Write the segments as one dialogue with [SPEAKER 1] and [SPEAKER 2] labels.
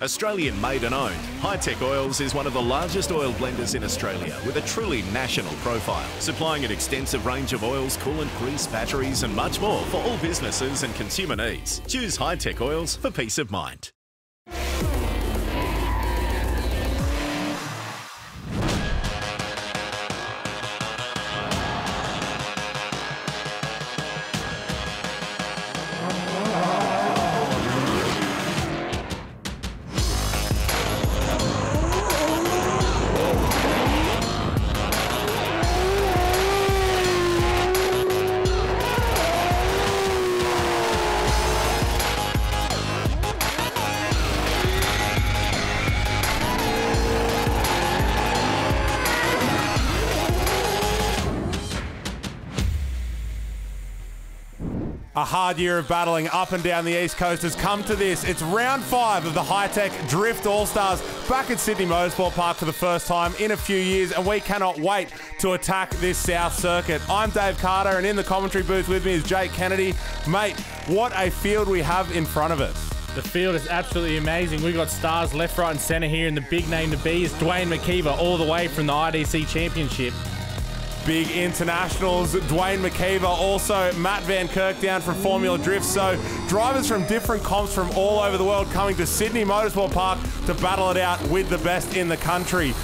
[SPEAKER 1] Australian made and owned, Hi-Tec Oils is one of the largest oil blenders in Australia with a truly national profile, supplying an extensive range of oils, coolant, grease, batteries and much more for all businesses and consumer needs. Choose Hi-Tec Oils for peace of mind.
[SPEAKER 2] A hard year of battling up and down the East Coast has come to this. It's round 5 of the Hi-Tec Drift Allstars back at Sydney Motorsport Park for the first time in a few years, and we cannot wait to attack this South Circuit. I'm Dave Carter, and in the commentary booth with me is Jake Kennedy. Mate, what a field we have in front of us.
[SPEAKER 3] The field is absolutely amazing. We've got stars left, right and centre here, and the big name to be is Dwayne McKeever, all the way from the IDC Championship.
[SPEAKER 2] Big internationals, Dwayne McKeever, also Matt Van Kirk down from Formula Drift. So drivers from different comps from all over the world coming to Sydney Motorsport Park to battle it out with the best in the country.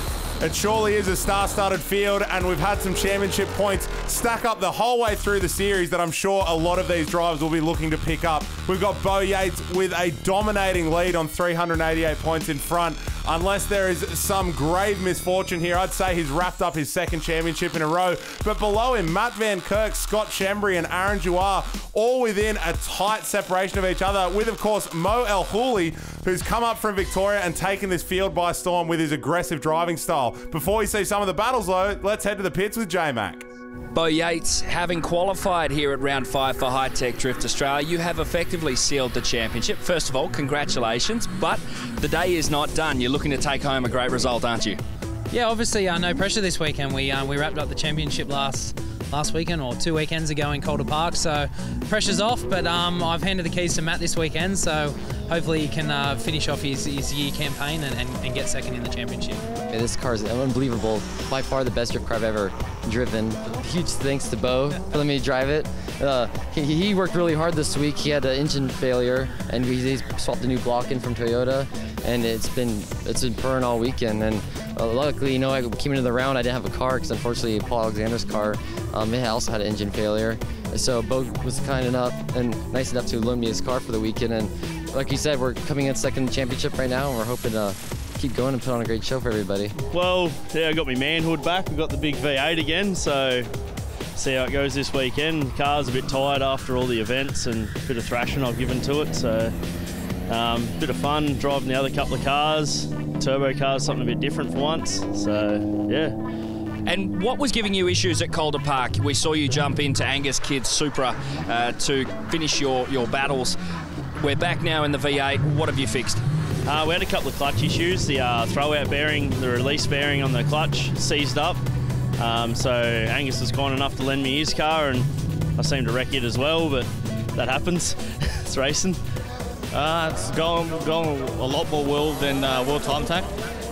[SPEAKER 2] It surely is a star-studded field, and we've had some championship points stack up the whole way through the series that I'm sure a lot of these drivers will be looking to pick up. We've got Beau Yates with a dominating lead on 388 points in front. Unless there is some grave misfortune here, I'd say he's wrapped up his second championship in a row. But below him, Matt Van Kirk, Scott Shembry and Aaron Jouar, all within a tight separation of each other, with, of course, Mo El Houli, who's come up from Victoria and taken this field by storm with his aggressive driving style. Before we see some of the battles, though, let's head to the pits with J-Mac.
[SPEAKER 4] Beau Yates, having qualified here at round 5 for Hi-Tec Drift Australia, you have effectively sealed the championship. First of all, congratulations, but the day is not done. You're looking to take home a great result, aren't you?
[SPEAKER 5] Yeah, obviously no pressure this weekend. We wrapped up the championship last weekend, or 2 weekends ago in Calder Park, so pressure's off, but I've handed the keys to Matt this weekend, so hopefully he can finish off his year campaign and get second in the championship.
[SPEAKER 6] Yeah, this car is unbelievable. By far the best drift car I've ever driven. Huge thanks to Beau for letting me drive it. He worked really hard this week. He had an engine failure, and he swapped a new block in from Toyota, and it's been purring all weekend. And luckily, you know, I came into the round, I didn't have a car because unfortunately Paul Alexander's car it also had an engine failure. So Beau was kind enough and nice enough to loan me his car for the weekend. And like you said, we're coming in second in the championship right now, and we're hoping to keep going and put on a great show for everybody.
[SPEAKER 7] Well, yeah, I got my manhood back. We've got the big V8 again, so see how it goes this weekend. The car's a bit tired after all the events and a bit of thrashing I've given to it, so bit of fun driving the other couple of cars. Turbo cars, something a bit different for once, so yeah.
[SPEAKER 4] And what was giving you issues at Calder Park? We saw you jump into Angus Kidd's Supra to finish your battles. We're back now in the V8. What have you fixed?
[SPEAKER 7] We had a couple of clutch issues. The throwout bearing, the release bearing on the clutch seized up. So Angus was kind enough to lend me his car, and I seemed to wreck it as well, but that happens. It's racing.
[SPEAKER 8] It's going a lot more well than World Time Attack.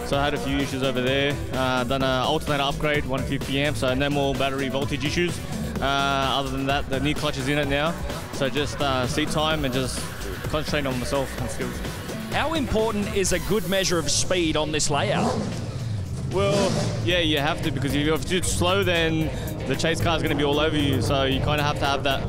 [SPEAKER 8] So I had a few issues over there. Done an alternator upgrade, 150 amps, so no more battery voltage issues. Other than that, the new clutch is in it now. So just seat time and just concentrating on myself and skills.
[SPEAKER 4] How important is a good measure of speed on this layout?
[SPEAKER 8] Well, yeah, you have to, because if you're too slow, then the chase car is going to be all over you. So you kind of have to have that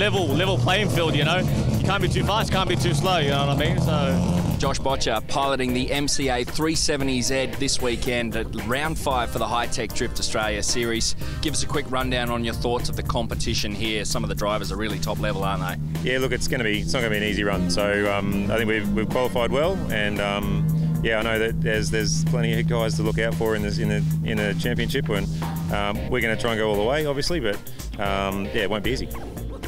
[SPEAKER 8] level playing field, you know. You can't be too fast, you can't be too slow, you know what I mean? So
[SPEAKER 4] Josh Botcher piloting the MCA 370Z this weekend at round 5 for the Hi-Tec Drift Australia Series. Give us a quick rundown on your thoughts of the competition here. Some of the drivers are really top level, aren't they?
[SPEAKER 9] Yeah, look, it's not going to be an easy run. So I think we've qualified well, and yeah, I know that there's plenty of guys to look out for in a championship, and we're going to try and go all the way, obviously, but yeah, it won't be easy.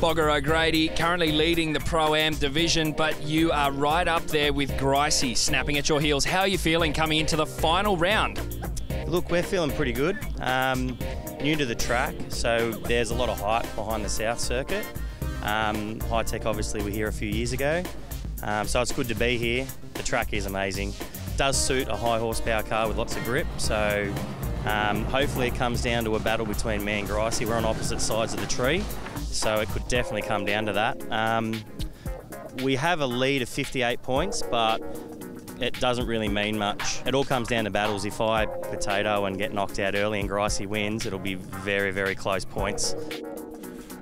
[SPEAKER 4] Bogger O'Grady currently leading the Pro-Am division, but you are right up there with Gricey snapping at your heels. How are you feeling coming into the final round?
[SPEAKER 10] Look, we're feeling pretty good. New to the track, so there's a lot of hype behind the South Circuit. Hi-Tec, obviously, were here a few years ago. So it's good to be here. The track is amazing. It does suit a high horsepower car with lots of grip, so hopefully it comes down to a battle between me and Gricey. We're on opposite sides of the tree, so it could definitely come down to that. We have a lead of 58 points, but it doesn't really mean much. It all comes down to battles. If I potato and get knocked out early and Gricey wins, it'll be very, very close points.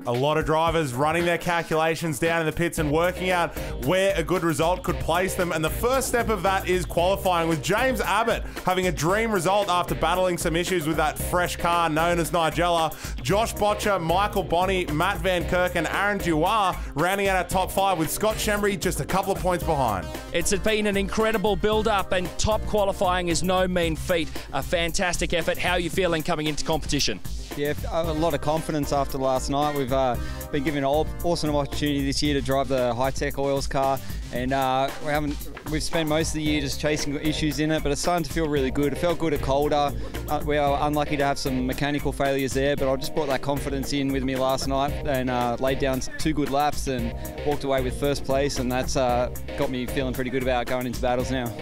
[SPEAKER 2] A lot of drivers running their calculations down in the pits and working out where a good result could place them. And the first step of that is qualifying, with James Abbott having a dream result after battling some issues with that fresh car known as Nigella. Josh Botcher, Michael Bonney, Matt Van Kirk and Aaron Duar rounding out our top 5, with Scott Shembry just a couple of points behind.
[SPEAKER 4] It's been an incredible build-up, and top qualifying is no mean feat. A fantastic effort. How are you feeling coming into competition?
[SPEAKER 11] Yeah, a lot of confidence after last night. We've been given an awesome opportunity this year to drive the Hi-Tec Oils car, and we've spent most of the year just chasing issues in it, but it's starting to feel really good. It felt good at Calder. We are unlucky to have some mechanical failures there, but I just brought that confidence in with me last night and laid down 2 good laps and walked away with first place, and that's got me feeling pretty good about going into battles now.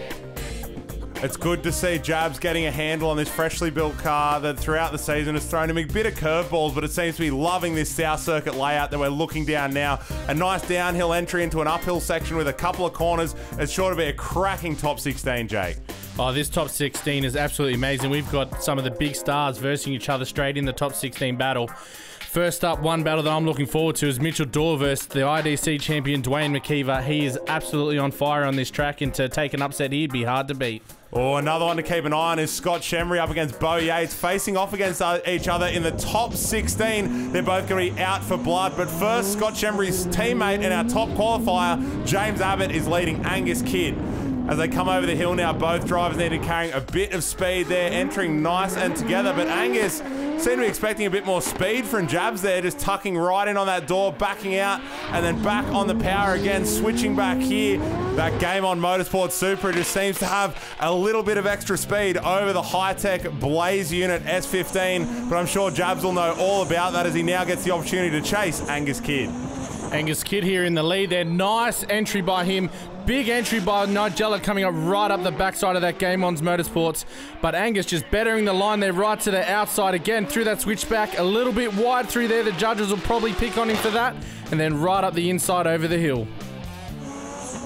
[SPEAKER 2] It's good to see Jabs getting a handle on this freshly built car that throughout the season has thrown him a bit of curveballs, but it seems to be loving this South Circuit layout that we're looking down now. A nice downhill entry into an uphill section with a couple of corners. It's sure to be a cracking top 16, Jake.
[SPEAKER 3] Oh, this top 16 is absolutely amazing. We've got some of the big stars versing each other straight in the top 16 battle. First up, one battle that I'm looking forward to is Mitchell Doyle versus the IDC champion Dwayne McKeever. He is absolutely on fire on this track, and to take an upset here would be hard to beat.
[SPEAKER 2] Oh, another one to keep an eye on is Scott Shembry up against Beau Yates, facing off against each other in the top 16. They're both going to be out for blood. But first, Scott Shembry's teammate and our top qualifier, James Abbott, is leading Angus Kidd. As they come over the hill now, both drivers need to carrying a bit of speed there, entering nice and together. But Angus seemed to be expecting a bit more speed from Jabs there, just tucking right in on that door, backing out, and then back on the power again, switching back here. That Game On Motorsport Supra just seems to have a little bit of extra speed over the Hi-Tec Blaze Unit S15, but I'm sure Jabs will know all about that as he now gets the opportunity to chase Angus Kidd.
[SPEAKER 3] Angus Kidd here in the lead there. Nice entry by him. Big entry by Nigella coming up right up the backside of that Game On's Motorsports. But Angus just bettering the line there right to the outside again through that switchback. A little bit wide through there. The judges will probably pick on him for that. And then right up the inside over the hill.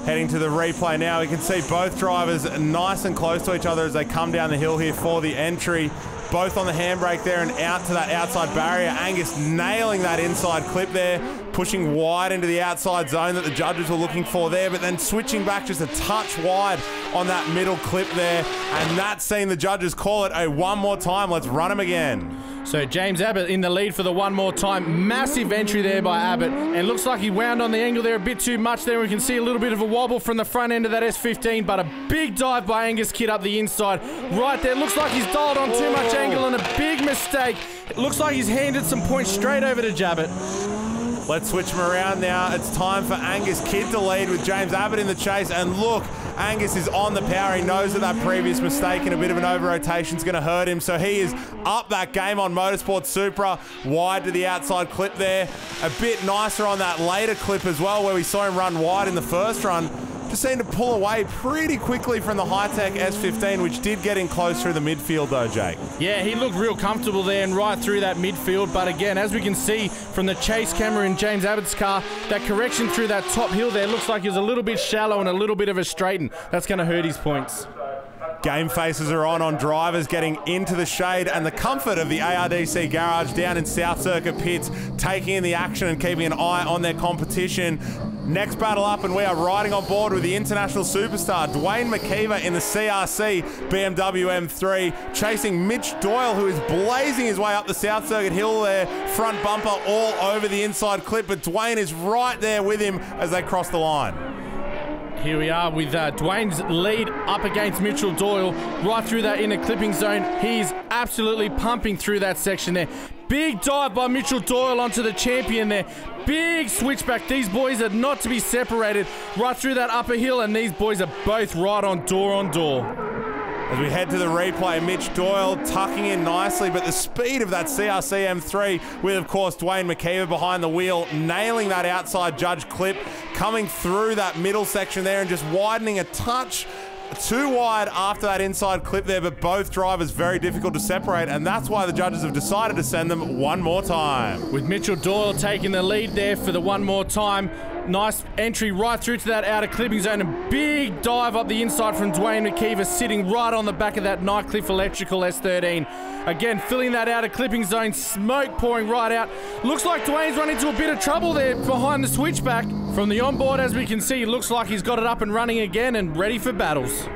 [SPEAKER 2] Heading to the replay now, we can see both drivers nice and close to each other as they come down the hill here for the entry. Both on the handbrake there and out to that outside barrier. Angus nailing that inside clip there, pushing wide into the outside zone that the judges were looking for there, but then switching back just a touch wide on that middle clip there. And that's seen the judges call it a one more time. Let's run him again.
[SPEAKER 3] So James Abbott in the lead for the one more time. Massive entry there by Abbott, and looks like he wound on the angle there a bit too much there. We can see a little bit of a wobble from the front end of that S15, but a big dive by Angus Kidd up the inside. Right there, looks like he's dialed on too much angle and a big mistake. It looks like he's handed some points straight over to Jabbett.
[SPEAKER 2] Let's switch him around now. It's time for Angus Kidd to lead with James Abbott in the chase. And look, Angus is on the power. He knows that previous mistake and a bit of an over-rotation is going to hurt him. So he is up that Game On Motorsport Supra, wide to the outside clip there. A bit nicer on that later clip as well, where we saw him run wide in the first run. Just seemed to pull away pretty quickly from the Hi-Tec S15, which did get in close through the midfield though, Jake.
[SPEAKER 3] Yeah, he looked real comfortable there and right through that midfield. But again, as we can see from the chase camera in James Abbott's car, that correction through that top hill there looks like it was a little bit shallow and a little bit of a straighten. That's going to hurt his points.
[SPEAKER 2] Game faces are on drivers getting into the shade and the comfort of the ARDC garage down in South Circuit pits, taking in the action and keeping an eye on their competition. Next battle up, and we are riding on board with the international superstar Dwayne McKeever in the CRC BMW M3, chasing Mitch Doyle, who is blazing his way up the South Circuit hill there, front bumper all over the inside clip, but Dwayne is right there with him as they cross the line.
[SPEAKER 3] Here we are with Dwayne's lead up against Mitchell Doyle, right through that inner clipping zone. He's absolutely pumping through that section there. Big dive by Mitchell Doyle onto the champion there. Big switchback. These boys are not to be separated right through that upper hill, and these boys are both right on door on door.
[SPEAKER 2] As we head to the replay, Mitch Doyle tucking in nicely, but the speed of that CRC M3 with, of course, Dwayne McKeever behind the wheel, nailing that outside judge clip, coming through that middle section there and just widening a touch too wide after that inside clip there, but both drivers very difficult to separate, and that's why the judges have decided to send them one more time.
[SPEAKER 3] With Mitchell Doyle taking the lead there for the one more time. Nice entry right through to that outer clipping zone, and big dive up the inside from Dwayne McKeever, sitting right on the back of that Nightcliff Electrical S13. Again, filling that outer clipping zone, smoke pouring right out. Looks like Dwayne's run into a bit of trouble there behind the switchback. From the onboard, as we can see, looks like he's got it up and running again and ready for battles.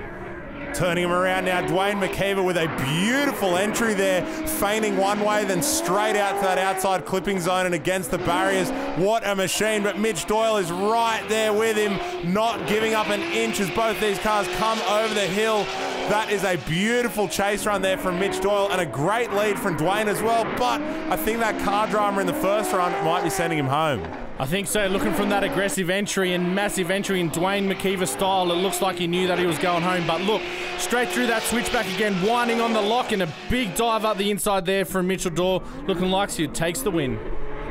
[SPEAKER 2] Turning him around now, Dwayne McKeever with a beautiful entry there, feigning one way, then straight out to that outside clipping zone and against the barriers. What a machine, but Mitch Doyle is right there with him, not giving up an inch as both these cars come over the hill. That is a beautiful chase run there from Mitch Doyle and a great lead from Dwayne as well, but I think that car drama in the first run might be sending him home.
[SPEAKER 3] I think so. Looking from that aggressive entry and massive entry in Dwayne McKeever style, it looks like he knew that he was going home. But look, straight through that switchback again, winding on the lock, and a big dive up the inside there from Mitchell Doyle. Looking like he takes the win.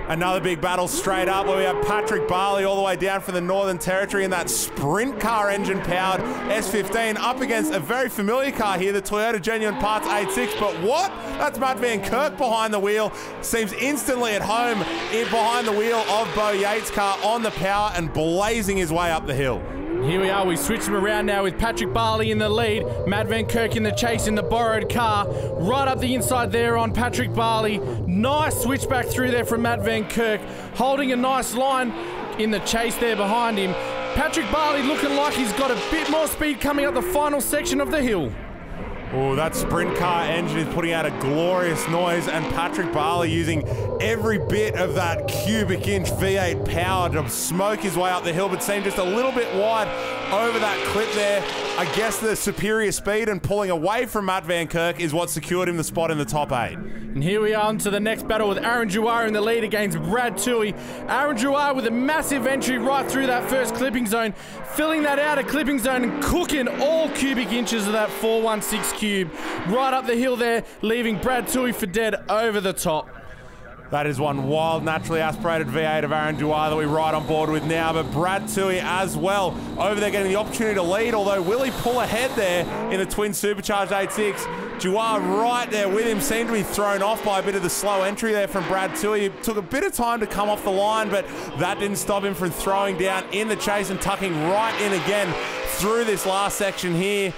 [SPEAKER 2] Another big battle straight up where we have Patrick Barley all the way down from the Northern Territory in that sprint car engine powered S15 up against a very familiar car here, the Toyota Genuine Parts 86. But what? That's Matt Van Kirk behind the wheel. Seems instantly at home behind the wheel of Beau Yates' car on the power and blazing his way up the hill.
[SPEAKER 3] Here we are, we switch them around now with Patrick Barley in the lead, Matt Van Kirk in the chase in the borrowed car, right up the inside there on Patrick Barley. Nice switchback through there from Matt Van Kirk, holding a nice line in the chase there behind him. Patrick Barley looking like he's got a bit more speed coming up the final section of the hill.
[SPEAKER 2] Oh, that sprint car engine is putting out a glorious noise, and Patrick Barley using every bit of that cubic inch V8 power to smoke his way up the hill, but seemed just a little bit wide over that clip there. I guess the superior speed and pulling away from Matt Van Kirk is what secured him the spot in the top 8.
[SPEAKER 3] And here we are on to the next battle with Aaron Jouar in the lead against Brad Toohey. Aaron Jouar with a massive entry right through that first clipping zone, filling that outer clipping zone and cooking all cubic inches of that 416 cube right up the hill there, leaving Brad Toohey for dead over the top.
[SPEAKER 2] That is one wild, naturally aspirated V8 of Aaron Jouar that we ride on board with now, but Brad Toohey as well over there getting the opportunity to lead, although will he pull ahead there in the twin supercharged 86? Jouar right there with him, seemed to be thrown off by a bit of the slow entry there from Brad Toohey. It took a bit of time to come off the line, but that didn't stop him from throwing down in the chase and tucking right in again through this last section here.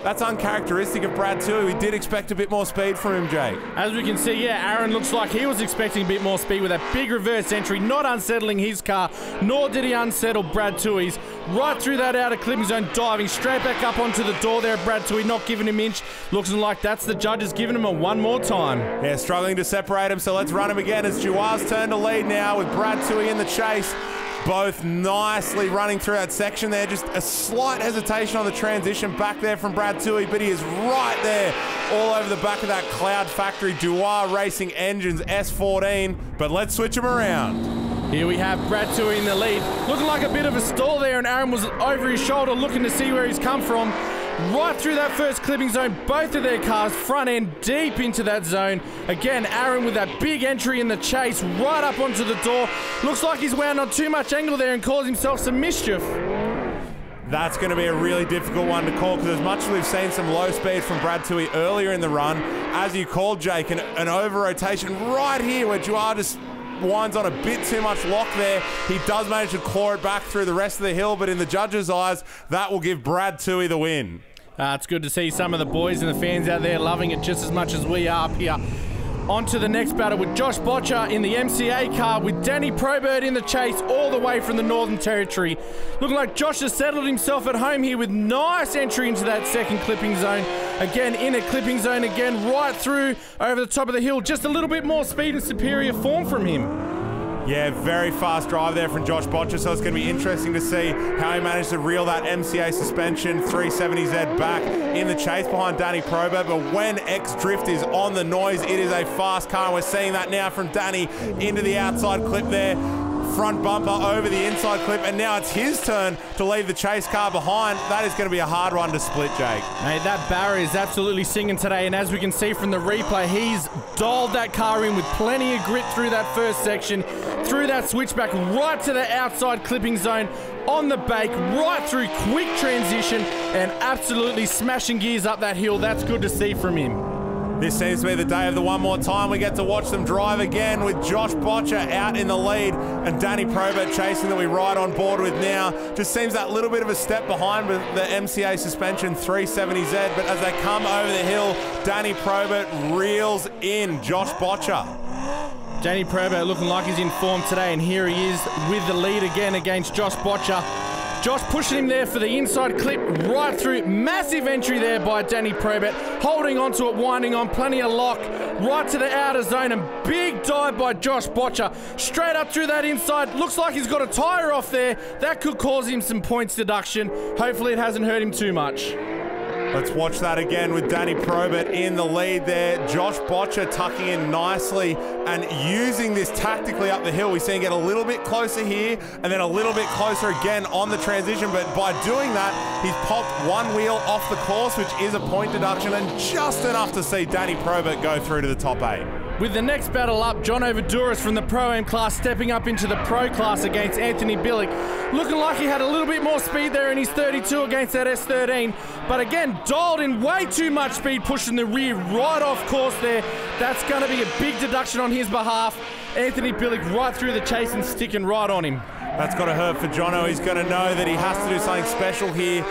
[SPEAKER 2] That's uncharacteristic of Brad Toohey. We did expect a bit more speed from him, Jake.
[SPEAKER 3] As we can see, yeah, Aaron looks like he was expecting a bit more speed with that big reverse entry, not unsettling his car, nor did he unsettle Brad Toohey's. Right through that outer clipping zone, diving straight back up onto the door there. Brad Toohey not giving him inch. Looks like that's the judges giving him a one more time.
[SPEAKER 2] Yeah, struggling to separate him, so let's run him again as Jouar's turn to lead now with Brad Toohey in the chase. Both nicely running through that section there. Just a slight hesitation on the transition back there from Brad Toohey, but he is right there all over the back of that Cloud Factory Jouar Racing Engines S14. But let's switch him around.
[SPEAKER 3] Here we have Brad Toohey in the lead. Looking like a bit of a stall there, and Aaron was over his shoulder looking to see where he's come from. Right through that first clipping zone, both of their cars front end deep into that zone. Again, Aaron with that big entry in the chase right up onto the door. Looks like he's wound on too much angle there and caused himself some mischief.
[SPEAKER 2] That's going to be a really difficult one to call, because as much as we've seen some low speed from Brad Toohey earlier in the run, as you called, Jake, an over-rotation right here where Jouar just winds on a bit too much lock there. He does manage to claw it back through the rest of the hill, but in the judges' eyes, that will give Brad Toohey the win.
[SPEAKER 3] It's good to see some of the boys and the fans out there loving it just as much as we are up here. On to the next battle with Josh Botcher in the MCA car with Danny Probert in the chase all the way from the Northern Territory. Looking like Josh has settled himself at home here with nice entry into that second clipping zone. Again, in a clipping zone again, right through over the top of the hill. Just a little bit more speed and superior form from him.
[SPEAKER 2] Yeah, very fast drive there from Josh Botcher, so it's going to be interesting to see how he managed to reel that MCA suspension 370Z back in the chase behind Danny Probert. But when X-Drift is on the noise, it is a fast car, and we're seeing that now from Danny into the outside clip there. front bumper over the inside clip, and now it's his turn to leave the chase car behind. That is going to be a hard one to split, Jake.
[SPEAKER 3] Mate, that barrier is absolutely singing today, and as we can see from the replay, he's dialed that car in with plenty of grit through that first section, through that switchback, right to the outside clipping zone, on the bake, right through quick transition, and absolutely smashing gears up that hill. That's good to see from him.
[SPEAKER 2] This seems to be the day of the one more time. We get to watch them drive again with Josh Botcher out in the lead and Danny Probert chasing that we ride on board with now. Just seems that little bit of a step behind with the MCA suspension 370Z, but as they come over the hill, Danny Probert reels in Josh Botcher.
[SPEAKER 3] Danny Probert looking like he's in form today, and here he is with the lead again against Josh Botcher. Josh pushing him there for the inside clip, right through. Massive entry there by Danny Probert, holding onto it, winding on, plenty of lock, right to the outer zone, and big dive by Josh Botcher, straight up through that inside. Looks like he's got a tyre off there. That could cause him some points deduction. Hopefully it hasn't hurt him too much.
[SPEAKER 2] Let's watch that again with Danny Probert in the lead there. Josh Botcher tucking in nicely and using this tactically up the hill. We see him get a little bit closer here and then a little bit closer again on the transition. But by doing that, he's popped one wheel off the course, which is a point deduction, and just enough to see Danny Probert go through to the top 8.
[SPEAKER 3] With the next battle up, John Overduris from the Pro-Am class stepping up into the Pro class against Anthony Billick. Looking like he had a little bit more speed there in his 32 against that S13. But again, dialed in way too much speed, pushing the rear right off course there. That's going to be a big deduction on his behalf. Anthony Billick right through the chase and sticking right on him.
[SPEAKER 2] That's got to hurt for Jono. He's going to know that he has to do something special here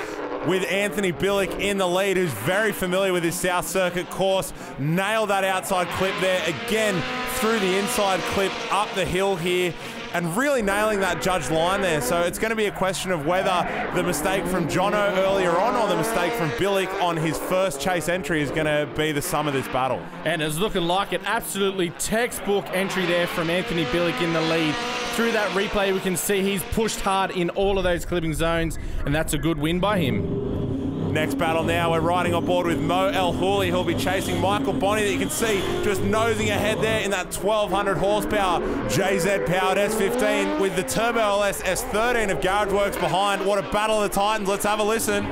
[SPEAKER 2] with Anthony Billick in the lead, who's very familiar with his South Circuit course. Nailed that outside clip there again through the inside clip up the hill here, and really nailing that judge line there. So it's going to be a question of whether the mistake from Jono earlier on or the mistake from Billick on his first chase entry is going to be the sum of this battle.
[SPEAKER 3] And it's looking like an absolutely textbook entry there from Anthony Billick in the lead. Through that replay, we can see he's pushed hard in all of those clipping zones, and that's a good win by him.
[SPEAKER 2] Next battle now, we're riding on board with Mo El Hooley. He'll be chasing Michael Bonney, that you can see just nosing ahead there in that 1200 horsepower JZ powered S15 with the Turbo LS S13 of Garage Works behind. What a battle of the Titans. Let's have a listen.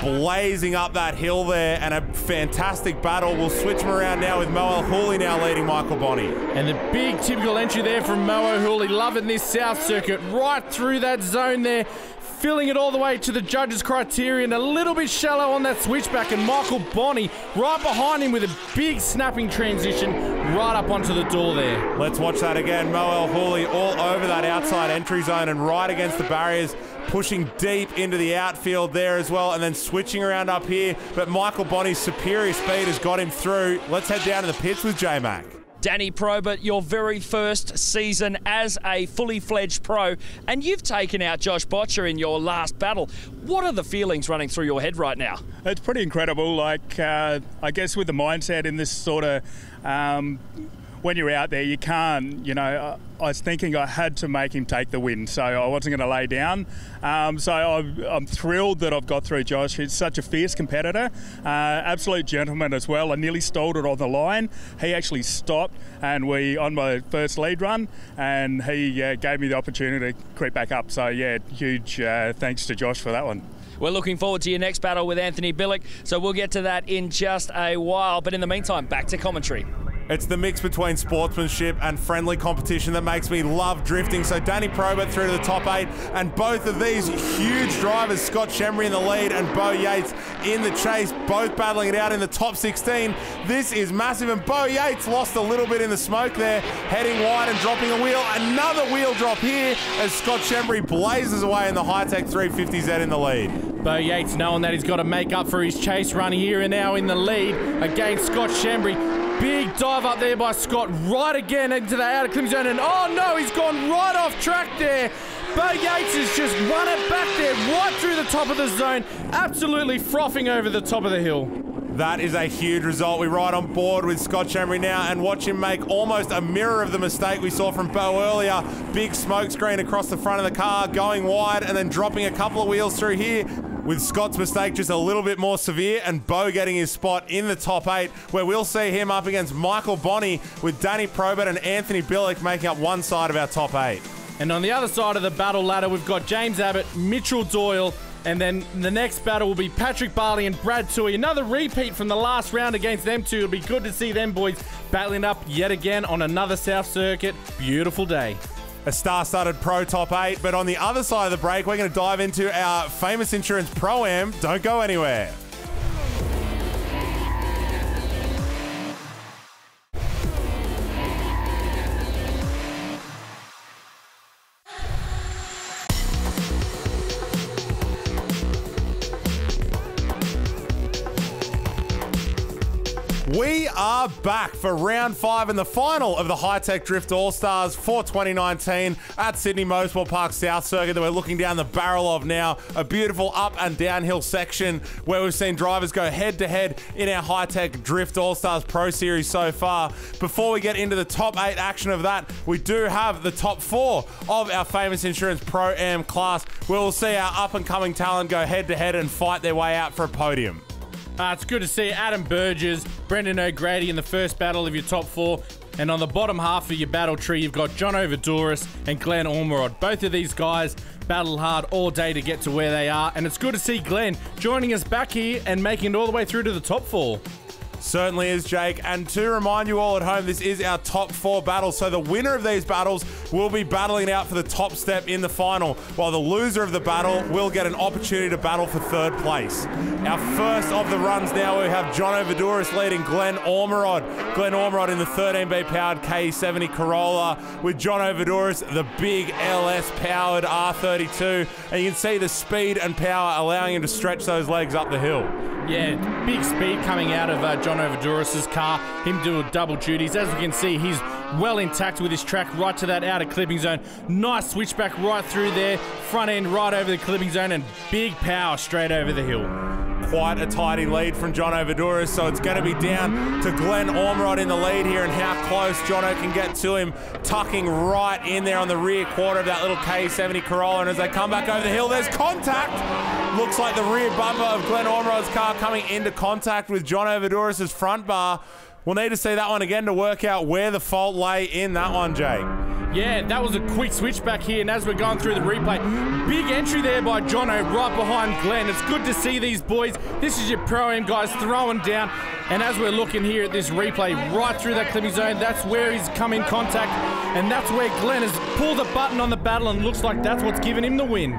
[SPEAKER 2] Blazing up that hill there, and a fantastic battle. We'll switch him around now with Mo El Hooley now leading Michael Bonney.
[SPEAKER 3] And the big typical entry there from Mo El Hooley, loving this South Circuit, right through that zone there, filling it all the way to the judges' criterion, a little bit shallow on that switchback, and Michael Bonney right behind him with a big snapping transition right up onto the door there.
[SPEAKER 2] Let's watch that again. Mo El Hooley all over that outside entry zone and right against the barriers, pushing deep into the outfield there as well, and then switching around up here. But Michael Bonney's superior speed has got him through. Let's head down to the pits with J-Mac.
[SPEAKER 4] Danny Probert, your very first season as a fully fledged pro, and you've taken out Josh Botcher in your last battle. What are the feelings running through your head right now?
[SPEAKER 12] It's pretty incredible. Like, I guess with the mindset in this sort of, when you're out there, you can't, you know, I was thinking I had to make him take the win, so I wasn't going to lay down. So I'm thrilled that I've got through Josh. He's such a fierce competitor, absolute gentleman as well. I nearly stalled it on the line. He actually stopped, and on my first lead run, and he gave me the opportunity to creep back up. So yeah, huge thanks to Josh for that one.
[SPEAKER 4] We're looking forward to your next battle with Anthony Billick, so we'll get to that in just a while. But in the meantime, back to commentary.
[SPEAKER 2] It's the mix between sportsmanship and friendly competition that makes me love drifting. So Danny Probert through to the top 8, and both of these huge drivers, Scott Shembry in the lead and Beau Yates in the chase, both battling it out in the top 16. This is massive, and Beau Yates lost a little bit in the smoke there, heading wide and dropping a wheel. Another wheel drop here as Scott Shembry blazes away in the Hi-Tec 350Z in the lead.
[SPEAKER 3] Beau Yates knowing that he's got to make up for his chase run here and now in the lead against Scott Shembry. Big dive up there by Scott, right again into the outer clip zone, and oh no, he's gone right off track there. Beau Yates has just run it back there, right through the top of the zone, absolutely frothing over the top of the hill.
[SPEAKER 2] That is a huge result. We ride on board with Scott Shembry now and watch him make almost a mirror of the mistake we saw from Beau earlier. Big smoke screen across the front of the car, going wide and then dropping a couple of wheels through here. with Scott's mistake just a little bit more severe and Beau getting his spot in the top 8, where we'll see him up against Michael Bonney, with Danny Probert and Anthony Billick making up one side of our top 8.
[SPEAKER 3] And on the other side of the battle ladder, we've got James Abbott, Mitchell Doyle, and then the next battle will be Patrick Barley and Brad Toohey. Another repeat from the last round against them two. It'll be good to see them boys battling up yet again on another South Circuit. Beautiful day.
[SPEAKER 2] A star-studded Pro Top 8, but on the other side of the break, we're going to dive into our Famous Insurance Pro-Am. Don't go anywhere. We are back for round 5 and the final of the Hi-Tec Drift All-Stars for 2019 at Sydney Motorsport Park South Circuit that we're looking down the barrel of now. A beautiful up and downhill section where we've seen drivers go head-to-head in our Hi-Tec Drift All-Stars Pro Series so far. Before we get into the top 8 action of that, we do have the top 4 of our Famous Insurance Pro-Am class, where we'll see our up-and-coming talent go head-to-head and fight their way out for a podium.
[SPEAKER 3] It's good to see Adam Burgess, Brendan O'Grady in the first battle of your top 4. And on the bottom half of your battle tree, you've got John Overduris and Glenn Ormerod. Both of these guys battled hard all day to get to where they are. And it's good to see Glenn joining us back here and making it all the way through to the top 4.
[SPEAKER 2] Certainly is, Jake. And to remind you all at home, this is our top 4 battles. So the winner of these battles will be battling out for the top step in the final, while the loser of the battle will get an opportunity to battle for 3rd place. Our first of the runs now, we have John Overduris leading Glenn Ormerod. Glenn Ormerod in the 13B powered K70 Corolla, with John Overduris, the big LS powered R32. And you can see the speed and power allowing him to stretch those legs up the hill.
[SPEAKER 3] Yeah, big speed coming out of John Overduris' car. Him doing double duties. As we can see, he's well intact with his track right to that outer clipping zone. Nice switchback right through there. Front end right over the clipping zone and big power straight over the hill.
[SPEAKER 2] Quite a tidy lead from John Overduris, so it's going to be down to Glenn Ormerod in the lead here and how close Jono can get to him, tucking right in there on the rear quarter of that little K70 Corolla. And as they come back over the hill, there's contact. Looks like the rear bumper of Glenn Ormerod's car coming into contact with John Overduris' front bar. We'll need to see that one again to work out where the fault lay in that one, Jake.
[SPEAKER 3] Yeah, that was a quick switch back here, and as we're going through the replay, big entry there by Jono right behind Glenn. It's good to see these boys. This is your Pro-Am guys throwing down, and as we're looking here at this replay, right through that clipping zone, that's where he's come in contact, and that's where Glenn has pulled the button on the battle, and looks like that's what's given him the win.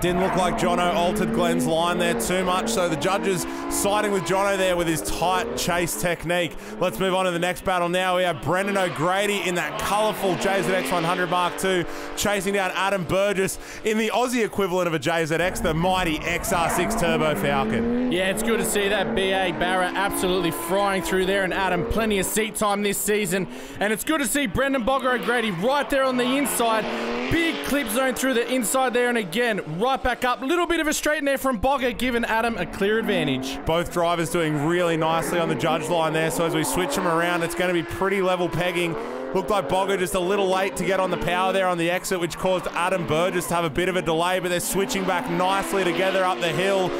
[SPEAKER 2] Didn't look like Jono altered Glenn's line there too much, so the judges siding with Jono there with his tight chase technique. Let's move on to the next battle now. We have Brendan O'Grady in that colourful JZX 100 Mark II, chasing down Adam Burgess in the Aussie equivalent of a JZX, the mighty XR6 Turbo Falcon.
[SPEAKER 3] Yeah, it's good to see that BA Barra absolutely frying through there, and Adam plenty of seat time this season. And it's good to see Brendan Bogger O'Grady right there on the inside. Big clip zone through the inside there, and again, right back up. A little bit of a straighten there from Bogger, giving Adam a clear advantage.
[SPEAKER 2] Both drivers doing really nicely on the judge line there, so as we switch them around, it's going to be pretty level pegging. Looked like Bogger just a little late to get on the power there on the exit, which caused Adam Burgess to have a bit of a delay, but they're switching back nicely together up the hill.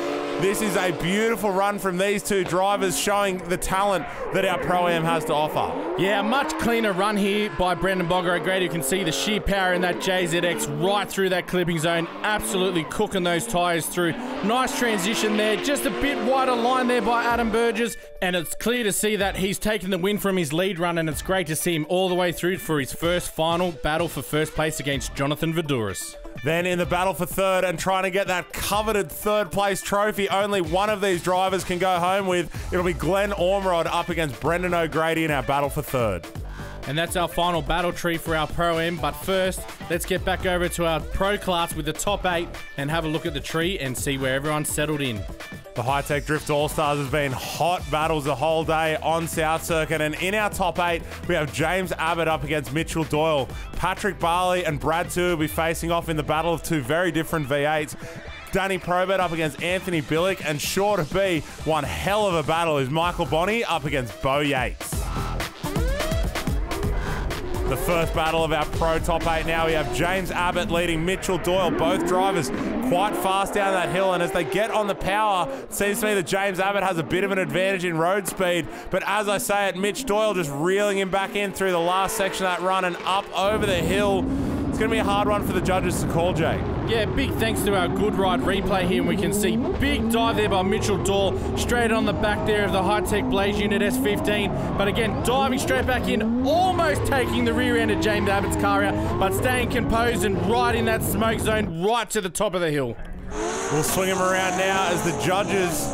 [SPEAKER 2] This is a beautiful run from these two drivers, showing the talent that our Pro-Am has to offer.
[SPEAKER 3] Yeah, a much cleaner run here by Brendan Bogger O'Grady. You can see the sheer power in that JZX right through that clipping zone. Absolutely cooking those tyres through. Nice transition there. Just a bit wider line there by Adam Burgess. And it's clear to see that he's taken the win from his lead run, and it's great to see him all the way through for his first final battle for first place against Jonathan Voudouris.
[SPEAKER 2] Then in the battle for third and trying to get that coveted third place trophy only one of these drivers can go home with, it'll be Glenn Ormerod up against Brendan O'Grady in our battle for third.
[SPEAKER 3] And that's our final battle tree for our Pro-Am. But first, let's get back over to our Pro class with the top 8 and have a look at the tree and see where everyone's settled in.
[SPEAKER 2] The Hi-Tec Drift All-Stars has been hot battles the whole day on South Circuit, and in our top 8, we have James Abbott up against Mitchell Doyle. Patrick Barley and Brad Toohey will be facing off in the battle of two very different V8s. Danny Probert up against Anthony Billick, and sure to be one hell of a battle is Michael Bonney up against Beau Yates. The first battle of our Pro Top 8 now, we have James Abbott leading Mitchell Doyle. Both drivers quite fast down that hill, and as they get on the power, it seems to me that James Abbott has a bit of an advantage in road speed. But as I say it, Mitch Doyle just reeling him back in through the last section of that run and up over the hill. It's going to be a hard one for the judges to call, Jay.
[SPEAKER 3] Yeah, big thanks to our good ride replay here, and we can see big dive there by Mitchell Doyle, straight on the back there of the Hi-Tec Blaze Unit S15. But again, diving straight back in, almost taking the rear end of James Abbott's car out, but staying composed and right in that smoke zone, right to the top of the hill.
[SPEAKER 2] We'll swing him around now as the judges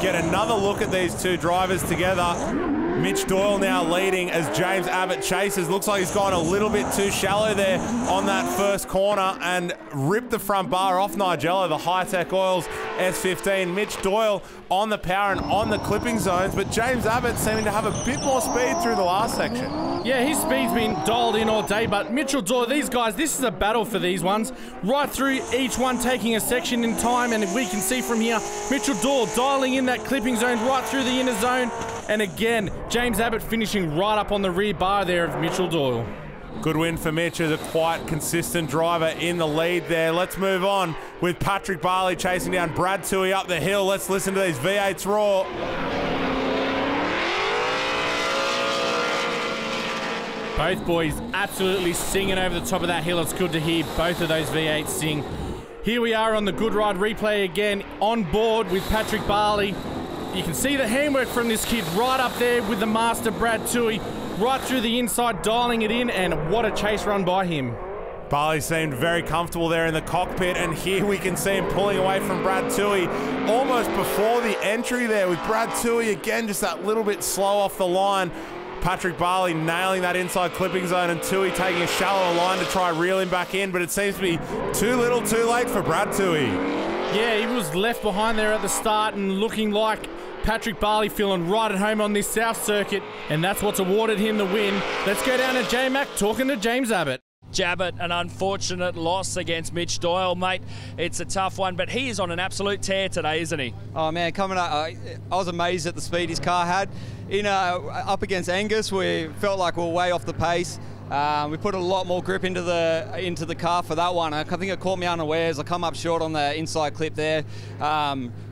[SPEAKER 2] get another look at these two drivers together. Mitch Doyle now leading as James Abbott chases. Looks like he's gone a little bit too shallow there on that first corner and ripped the front bar off Nigella, the Hi-Tec Oils S15. Mitch Doyle on the power and on the clipping zones, but James Abbott seeming to have a bit more speed through the last section.
[SPEAKER 3] Yeah, his speed's been dialed in all day, but Mitchell Doyle, these guys, this is a battle for these ones. Right through each one, taking a section in time, and we can see from here, Mitchell Doyle dialing in that clipping zone right through the inner zone. And again, James Abbott finishing right up on the rear bar there of Mitchell Doyle.
[SPEAKER 2] Good win for Mitch as a quite consistent driver in the lead there. Let's move on with Patrick Barley chasing down Brad Toohey up the hill. Let's listen to these V8s roar.
[SPEAKER 3] Both boys absolutely singing over the top of that hill. It's good to hear both of those V8s sing. Here we are on the Good Ride replay again, on board with Patrick Barley. You can see the handwork from this kid right up there with the master Brad Toohey, right through the inside, dialing it in, and what a chase run by him.
[SPEAKER 2] Barley seemed very comfortable there in the cockpit, and here we can see him pulling away from Brad Toohey almost before the entry there, with Brad Toohey again just that little bit slow off the line. Patrick Barley nailing that inside clipping zone, and Toohey taking a shallower line to try reel him back in, but it seems to be too little too late for Brad Toohey.
[SPEAKER 3] Yeah, he was left behind there at the start and looking like Patrick Barley feeling right at home on this South Circuit, and that's what's awarded him the win. Let's go down to J-Mac talking to James Abbott.
[SPEAKER 4] Abbott, an unfortunate loss against Mitch Doyle, mate. It's a tough one, but he is on an absolute tear today, isn't he?
[SPEAKER 11] Oh man, coming up, I was amazed at the speed his car had. Up against Angus, we felt like we were way off the pace. We put a lot more grip into the car for that one. I think it caught me unawares. I come up short on the inside clip there.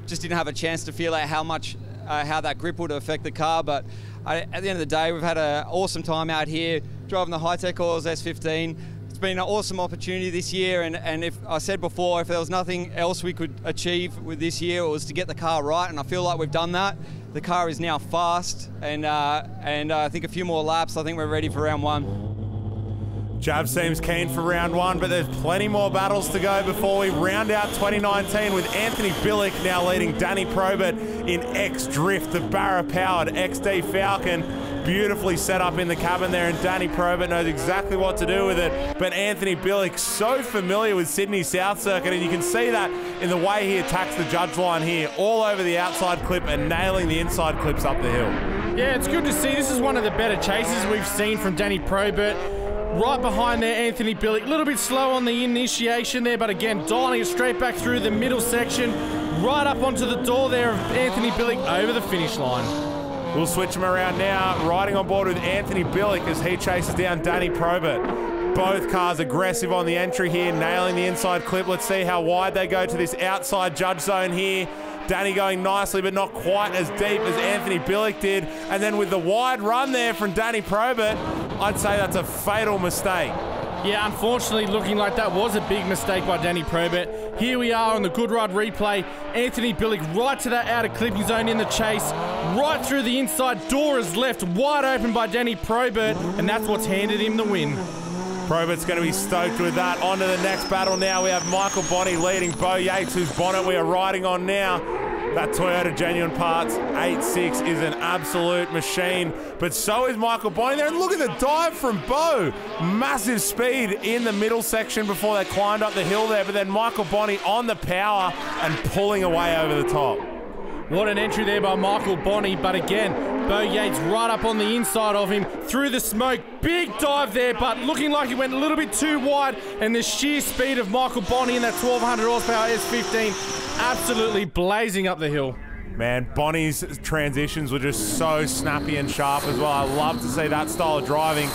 [SPEAKER 11] Just didn't have a chance to feel out how that grip would affect the car. But at the end of the day, we've had an awesome time out here driving the Hi-Tec Oils S15. It's been an awesome opportunity this year, and if I said before, if there was nothing else we could achieve with this year, it was to get the car right, and I feel like we've done that. The car is now fast, and I think a few more laps, I think we're ready for round one.
[SPEAKER 2] Jab seems keen for round one, but there's plenty more battles to go before we round out 2019 with Anthony Billick now leading Danny Probert in X-Drift, the Barra-powered XD Falcon. Beautifully set up in the cabin there, and Danny Probert knows exactly what to do with it. But Anthony Billick, so familiar with Sydney South Circuit, and you can see that in the way he attacks the judge line here, all over the outside clip and nailing the inside clips up the hill.
[SPEAKER 3] Yeah, it's good to see. This is one of the better chases we've seen from Danny Probert. Right behind there, Anthony Billick. A little bit slow on the initiation there, but again, dialing it straight back through the middle section, right up onto the door there of Anthony Billick over the finish line.
[SPEAKER 2] We'll switch him around now, riding on board with Anthony Billick as he chases down Danny Probert. Both cars aggressive on the entry here, nailing the inside clip. Let's see how wide they go to this outside judge zone here. Danny going nicely, but not quite as deep as Anthony Billick did. And then with the wide run there from Danny Probert, I'd say that's a fatal mistake.
[SPEAKER 3] Yeah, unfortunately, looking like that was a big mistake by Danny Probert. Here we are on the Good Ride replay. Anthony Billick right to that outer clipping zone in the chase, right through the inside. Door is left wide open by Danny Probert, and that's what's handed him the win.
[SPEAKER 2] Probert's going to be stoked with that. On to the next battle now. We have Michael Bonney leading Beau Yates, whose bonnet we are riding on now. That Toyota Genuine Parts 8.6 is an absolute machine, but so is Michael Bonney there. And look at the dive from Beau. Massive speed in the middle section before they climbed up the hill there, but then Michael Bonney on the power and pulling away over the top.
[SPEAKER 3] What an entry there by Michael Bonney, but again, Beau Yates right up on the inside of him, through the smoke. Big dive there, but looking like he went a little bit too wide, and the sheer speed of Michael Bonney in that 1200 horsepower S15 absolutely blazing up the hill.
[SPEAKER 2] Man, Bonnie's transitions were just so snappy and sharp as well. I love to see that style of driving.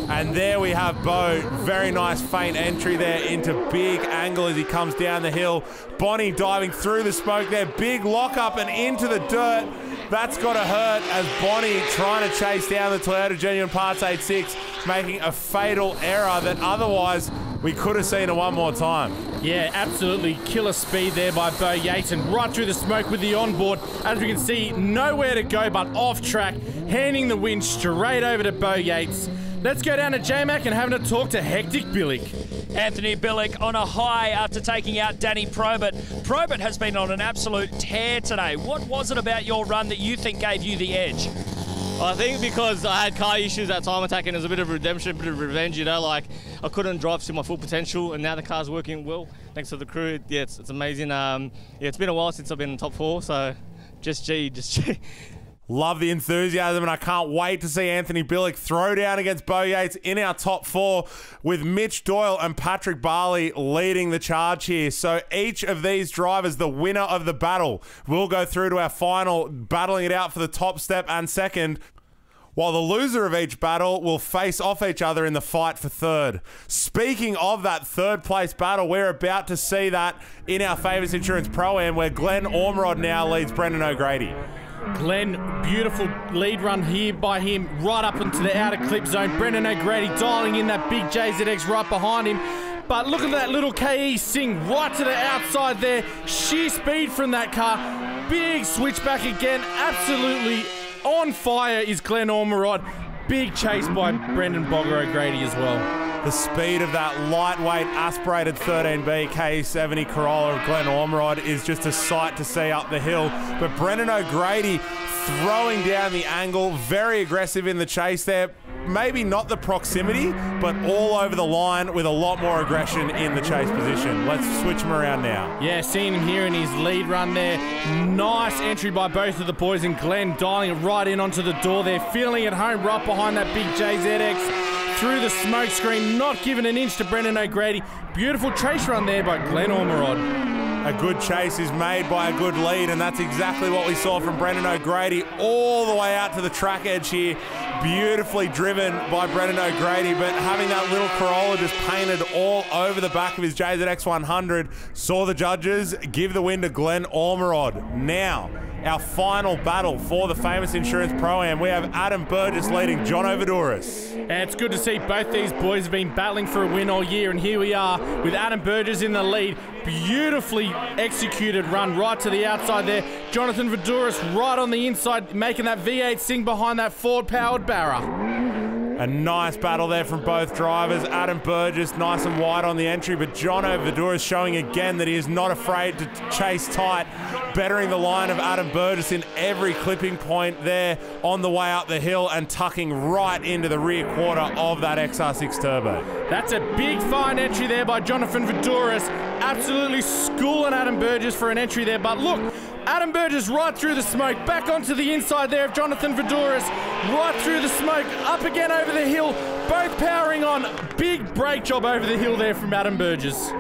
[SPEAKER 2] And there we have Beau. Very nice faint entry there into big angle as he comes down the hill. Bonnie diving through the smoke there. Big lock up and into the dirt. That's got to hurt as Bonnie trying to chase down the Toyota Genuine Parts 86, making a fatal error that otherwise we could have seen it one more time.
[SPEAKER 3] Yeah, absolutely killer speed there by Beau Yates and right through the smoke with the onboard. As we can see, nowhere to go but off track, handing the win straight over to Beau Yates. Let's go down to J-Mac and having a talk to Hectic Billick.
[SPEAKER 4] Anthony Billick on a high after taking out Danny Probert. Probert has been on an absolute tear today. What was it about your run that you think gave you the edge?
[SPEAKER 8] I think because I had car issues at time attack and it was a bit of redemption, a bit of revenge, you know, like I couldn't drive to my full potential and now the car's working well thanks to the crew. Yeah, it's amazing. Yeah, it's been a while since I've been in top 4, so just G.
[SPEAKER 2] Love the enthusiasm, and I can't wait to see Anthony Billick throw down against Beau Yates in our top 4 with Mitch Doyle and Patrick Barley leading the charge here. So each of these drivers, the winner of the battle, will go through to our final, battling it out for the top step and second, while the loser of each battle will face off each other in the fight for third. Speaking of that third place battle, we're about to see that in our Famous Insurance Pro-Am, where Glenn Ormerod now leads Brendan O'Grady.
[SPEAKER 3] Glenn, beautiful lead run here by him, right up into the outer clip zone. Brendan O'Grady dialing in that big JZX right behind him. But look at that little KE Sing right to the outside there. Sheer speed from that car. Big switchback again. Absolutely on fire is Glenn Ormerod. Big chase by Brendan Bogger O'Grady as well.
[SPEAKER 2] The speed of that lightweight aspirated 13B KE70 Corolla of Glenn Ormerod is just a sight to see up the hill. But Brendan O'Grady throwing down the angle, very aggressive in the chase there. Maybe not the proximity, but all over the line with a lot more aggression in the chase position. Let's switch him around now.
[SPEAKER 3] Yeah, seeing him here in his lead run there. Nice entry by both of the boys, and Glenn dialing it right in onto the door there, feeling at home right behind that big JZX. Through the smoke screen, not giving an inch to Brendan O'Grady. Beautiful chase run there by Glenn Ormerod.
[SPEAKER 2] A good chase is made by a good lead, and that's exactly what we saw from Brendan O'Grady all the way out to the track edge here. Beautifully driven by Brendan O'Grady, but having that little Corolla just painted all over the back of his JZX 100 saw the judges give the win to Glenn Ormerod. Now, our final battle for the Famous Insurance Pro-Am, we have Adam Burgess leading John Overdouris.
[SPEAKER 3] And it's good to see both these boys have been battling for a win all year, and here we are with Adam Burgess in the lead. Beautifully executed run right to the outside there. Jonathan Voudouris right on the inside, making that V8 sing behind that Ford-powered Barra.
[SPEAKER 2] A nice battle there from both drivers. Adam Burgess nice and wide on the entry, but John Overdouris showing again that he is not afraid to chase tight, bettering the line of Adam Burgess in every clipping point there on the way up the hill and tucking right into the rear quarter of that XR6 Turbo.
[SPEAKER 3] That's a big fine entry there by Jonathan Voudouris. Absolutely schooling Adam Burgess for an entry there, but look, Adam Burgess right through the smoke, back onto the inside there of Jonathan Voudouris, right through the smoke, up again over the hill, both powering on. Big brake job over the hill there from Adam Burgess.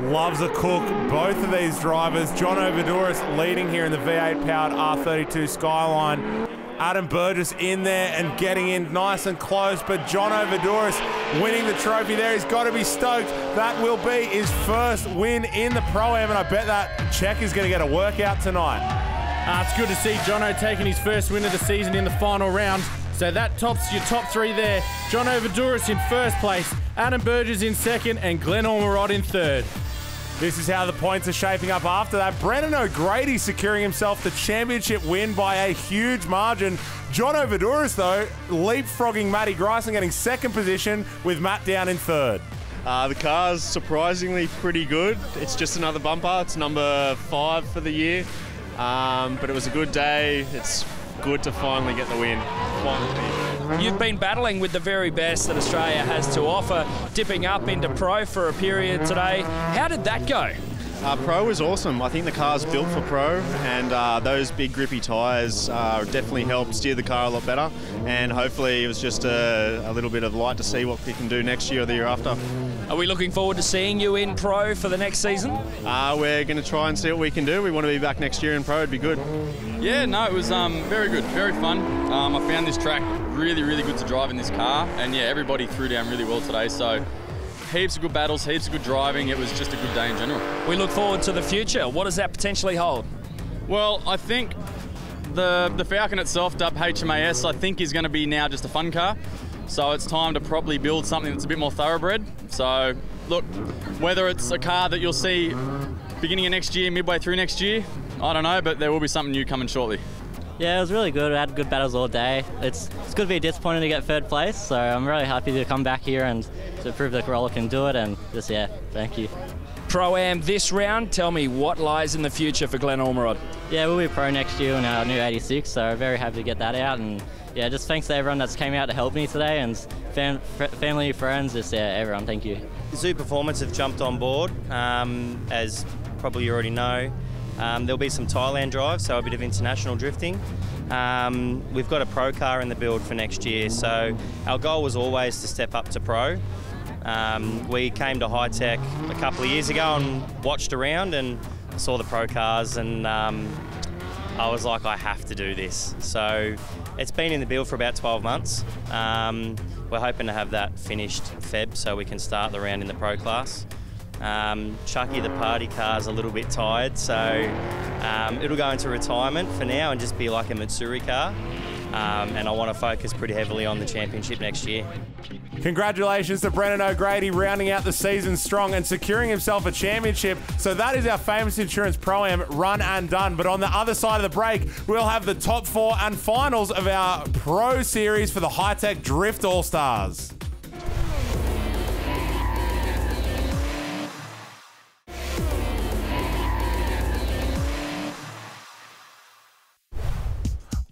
[SPEAKER 2] Loves a cook, both of these drivers. John Overdouris leading here in the V8 powered R32 Skyline. Adam Burgess in there and getting in nice and close, but John Overdouris winning the trophy there. He's got to be stoked. That will be his first win in the Pro-Am, and I bet that Czech is going to get a workout tonight.
[SPEAKER 3] It's good to see Jono taking his first win of the season in the final round. So that tops your top 3 there. John Overdouris in first place, Adam Burgess in second, and Glenn Ormerod in third.
[SPEAKER 2] This is how the points are shaping up after that. Brendan O'Grady securing himself the championship win by a huge margin. John Overdouris, though, leapfrogging Matty Grice and getting second position with Matt down in third.
[SPEAKER 13] The car's surprisingly pretty good. It's just another bumper. It's number 5 for the year. But it was a good day. It's good to finally get the win. Finally.
[SPEAKER 4] You've been battling with the very best that Australia has to offer, dipping up into Pro for a period today. How did that go?
[SPEAKER 13] Pro was awesome. I think the car's built for Pro, and those big grippy tyres definitely helped steer the car a lot better, and hopefully it was just a little bit of light to see what we can do next year or the year after.
[SPEAKER 4] Are we looking forward to seeing you in Pro for the next season?
[SPEAKER 13] We're going to try and see what we can do. We want to be back next year in Pro. It'd be good.
[SPEAKER 14] Yeah, no, it was very good, very fun. I found this track really, really good to drive in this car, and yeah, everybody threw down really well today. So heaps of good battles, heaps of good driving. It was just a good day in general.
[SPEAKER 4] We look forward to the future. What does that potentially hold?
[SPEAKER 14] Well, I think the Falcon itself, dubbed HMAS, I think is going to be now just a fun car. So it's time to probably build something that's a bit more thoroughbred. So look, whether it's a car that you'll see beginning of next year, midway through next year, I don't know, but there will be something new coming shortly.
[SPEAKER 15] Yeah, it was really good. We had good battles all day. It's going to be disappointing to get third place, so I'm really happy to come back here and to prove that Corolla can do it, and just, yeah, thank you.
[SPEAKER 4] Pro-Am this round, tell me what lies in the future for Glenn Ormerod?
[SPEAKER 15] Yeah, we'll be pro next year in our new 86, so very happy to get that out, and yeah, just thanks to everyone that's came out to help me today, and family, friends, just yeah, everyone, thank you.
[SPEAKER 10] Zoo Performance have jumped on board, as probably you already know. There'll be some Thailand drives, so a bit of international drifting. We've got a pro car in the build for next year, so our goal was always to step up to pro. We came to Hi-Tec a couple of years ago and watched around and saw the pro cars, and I was like, I have to do this. So it's been in the build for about 12 months. We're hoping to have that finished Feb so we can start the round in the pro class. Chucky, the party car's a little bit tired, so it'll go into retirement for now and just be like a Matsuri car. And I want to focus pretty heavily on the championship next year.
[SPEAKER 2] Congratulations to Brennan O'Grady rounding out the season strong and securing himself a championship. So that is our Famous Insurance Pro-Am run and done. But on the other side of the break, we'll have the top 4 and finals of our Pro Series for the Hi-Tec Drift All-Stars.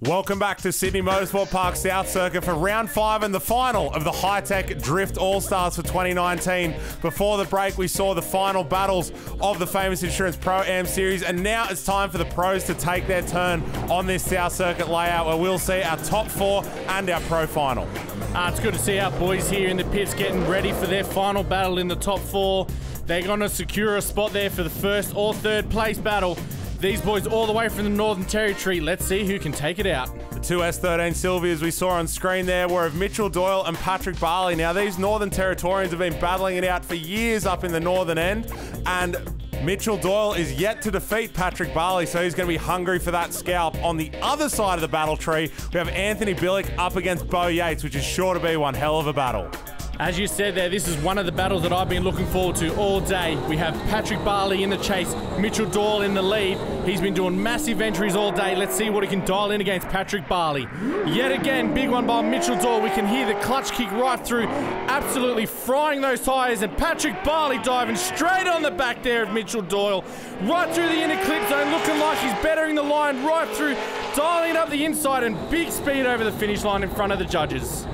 [SPEAKER 2] Welcome back to Sydney Motorsport Park South Circuit for round 5 and the final of the Hi-Tec Drift All-Stars for 2019. Before the break, we saw the final battles of the Famous Insurance Pro-Am Series, and now it's time for the pros to take their turn on this South Circuit layout where we'll see our top 4 and our pro final.
[SPEAKER 3] It's good to see our boys here in the pits getting ready for their final battle in the top 4. They're going to secure a spot there for the first or third place battle. These boys all the way from the Northern Territory. Let's see who can take it out.
[SPEAKER 2] The 2 S13 Sylvias we saw on screen there were of Mitchell Doyle and Patrick Barley. Now, these Northern Territorians have been battling it out for years up in the northern end, and Mitchell Doyle is yet to defeat Patrick Barley, so he's going to be hungry for that scalp. On the other side of the battle tree, we have Anthony Billick up against Beau Yates, which is sure to be one hell of a battle.
[SPEAKER 3] As you said there, this is one of the battles that I've been looking forward to all day. We have Patrick Barley in the chase, Mitchell Doyle in the lead. He's been doing massive entries all day. Let's see what he can dial in against Patrick Barley. Yet again, big one by Mitchell Doyle. We can hear the clutch kick right through, absolutely frying those tyres, and Patrick Barley diving straight on the back there of Mitchell Doyle. Right through the inner clip zone, looking like he's bettering the line right through, dialing up the inside, and big speed over the finish line in front of the judges.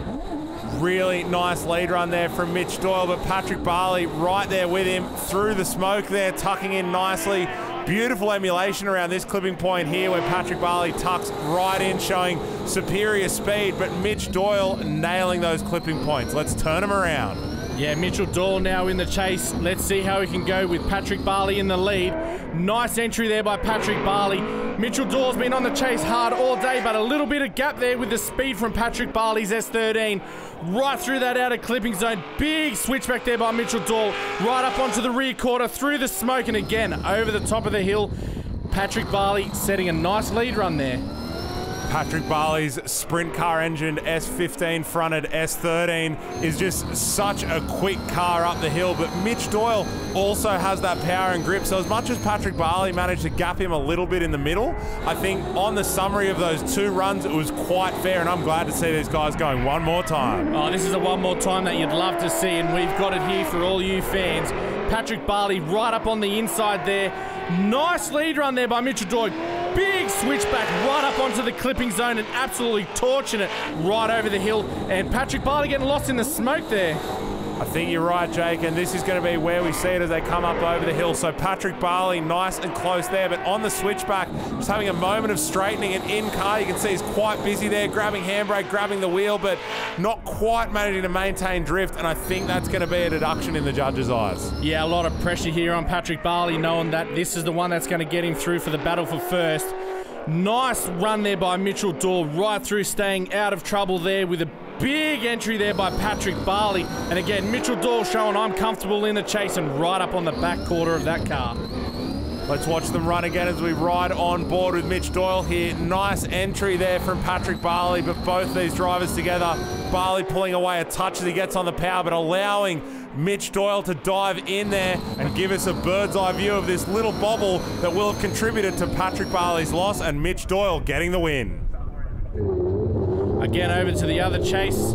[SPEAKER 2] Really nice lead run there from Mitch Doyle, but Patrick Barley right there with him through the smoke there, tucking in nicely. Beautiful emulation around this clipping point here where Patrick Barley tucks right in, showing superior speed, but Mitch Doyle nailing those clipping points. Let's turn him around.
[SPEAKER 3] Yeah, Mitchell Doyle now in the chase. Let's see how he can go with Patrick Barley in the lead. Nice entry there by Patrick Barley. Mitchell Doyle's been on the chase hard all day, but a little bit of gap there with the speed from Patrick Barley's S13. Right through that outer clipping zone. Big switchback there by Mitchell Doyle. Right up onto the rear quarter, through the smoke, and again over the top of the hill. Patrick Barley setting a nice lead run there.
[SPEAKER 2] Patrick Barley's sprint car engined S15 fronted S13 is just such a quick car up the hill, but Mitch Doyle also has that power and grip. So as much as Patrick Barley managed to gap him a little bit in the middle, I think on the summary of those 2 runs, it was quite fair, and I'm glad to see these guys going one more time.
[SPEAKER 3] Oh, this is a one more time that you'd love to see, and we've got it here for all you fans. Patrick Barley right up on the inside there. Nice lead run there by Mitchell Doyle. Big switchback right up onto the clipping zone and absolutely torching it right over the hill. And Patrick Barley getting lost in the smoke there.
[SPEAKER 2] I think you're right, Jake, and this is going to be where we see it as they come up over the hill. So Patrick Barley, nice and close there, but on the switchback, just having a moment of straightening and in car. You can see he's quite busy there, grabbing handbrake, grabbing the wheel, but not quite managing to maintain drift, and I think that's going to be a deduction in the judges' eyes.
[SPEAKER 3] Yeah, a lot of pressure here on Patrick Barley, knowing that this is the one that's going to get him through for the battle for first. Nice run there by Mitchell Dorr, right through, staying out of trouble there with a big entry there by Patrick Barley. And again, Mitchell Dorr showing I'm comfortable in the chase and right up on the back quarter of that car.
[SPEAKER 2] Let's watch them run again as we ride on board with Mitch Doyle here. Nice entry there from Patrick Barley, but both these drivers together. Barley pulling away a touch as he gets on the power, but allowing Mitch Doyle to dive in there and give us a bird's eye view of this little bobble that will have contributed to Patrick Barley's loss, and Mitch Doyle getting the win.
[SPEAKER 3] Again, over to the other chase